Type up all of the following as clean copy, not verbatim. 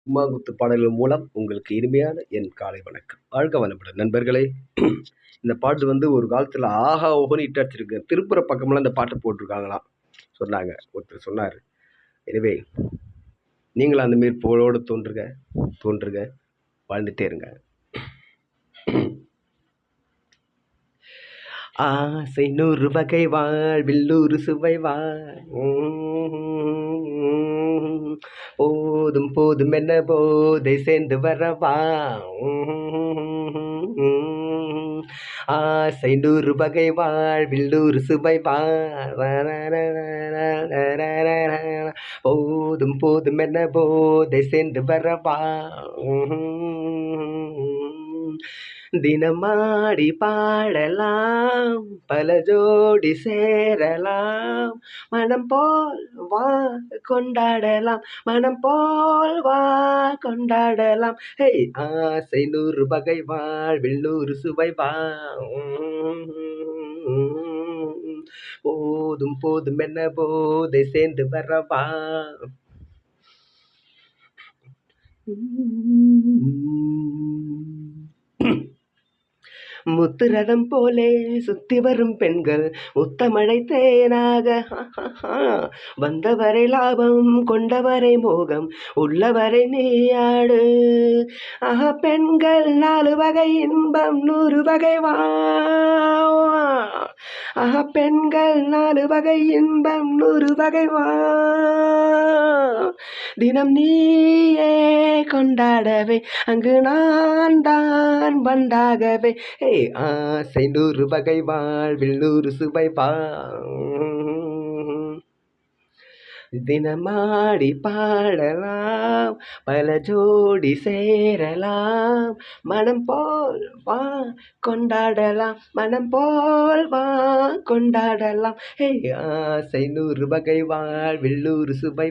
கும்மாங்குத்து பாடல்கள் மூலம் உங்களுக்கு இனிமையான என் காலை வணக்கம். வாழ்க வளமுடன் நண்பர்களே. இந்த பாட்டு வந்து ஒரு காலத்தில் ஆஹா ஓஹோன்னு ஹிட் அடிச்சிருக்கு. திருப்புற பக்கமெல்லாம் இந்த பாட்டு போட்டிருக்காங்களாம் சொன்னாங்க, ஒருத்தர் சொன்னார். எனவே நீங்களும் அந்த மாரி புகழோடு தோன்றுங்க, வாழ்ந்துட்டே இருங்க. ஆசை 100 வகை வாழ்வில் 100 சுவை போதும் போதும் என்ன போதை சேர்ந்து வரவா. ஆசை 100 வகை வாழ்வில் 100 சுவை போதும் போதும் என்ன போதை சேர்ந்து வரவா. தினமாடி பாடலாம், பல ஜோடி சேரலாம், மனம் போல் வா கொண்டாடலாம், மனம் போல் வா கொண்டாடலாம். ஹே, ஆசை 100 வகை வாழ்வில் 100 சுவை போதும் போதும் என்ன போதை சேர்ந்து வரவா. முத்துரதம் போலே சுத்தி வரும் பெண்கள் முத்தமழை தேனாக வந்தவரை லாபம் கொண்டவரை மோகம் உள்ளவரை நீயாடு. பெண்கள் 4 வகை இன்பம் 100 வகை பெண்கள் 4 வகை இன்பம் 100 வகை தினம் நீயே கொண்டாடவே அங்கு நான் தான் வண்டாகவே. ஆசை 100 வகை வாழ்வில் 100 சுவை தினமாடி பாடலாம், பல ஜோடி சேரலாம், மனம் போல் வா கொண்டாடலாம், மனம் போல் வா கொண்டாடலாம். ஆசை 100 வகை வாழ்வில் 100 சுவை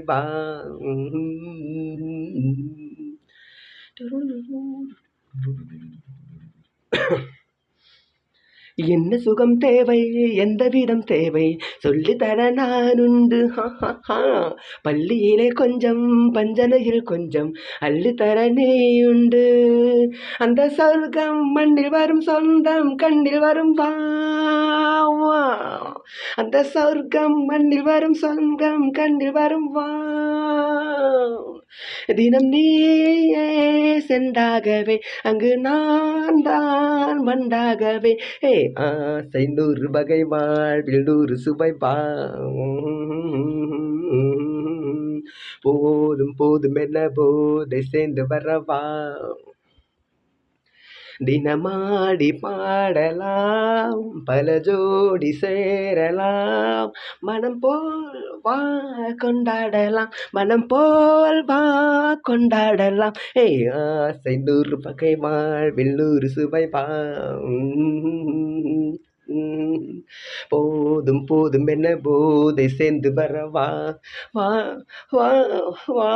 என்ன சுகம் தேவை, எந்த விதம் தேவை, சொல்லித்தர நான் உண்டு. பள்ளியிலே கொஞ்சம், பஞ்சனையில் கொஞ்சம், அள்ளித்தர நீ உண்டு. அந்த சொர்க்கம் மண்ணில் வரும் சொந்தம் கண்ணில் வரும் வா. அந்த சொர்க்கம் மண்ணில் வரும் சொந்தம் கண்ணில் வரும் வா. தினம் நீயே சென்றாகவே அங்கு நான் தான் வண்டாகவே. ஆசை 100 வகை வாழ்வில் 100 சுவை போதும் போதும் என்ன போதை சேர்ந்து வரவா. தினமாடி பாடலாம், பல ஜோடி சேரலாம், மனம் போல் வா கொண்டாடலாம், மனம் போல் வா கொண்டாடலாம். ஆசை 100 வகை வாழ்வில் 100 சுவை போதும் போதும் என்ன போதை சேர்ந்து வரவா. வா வா வா.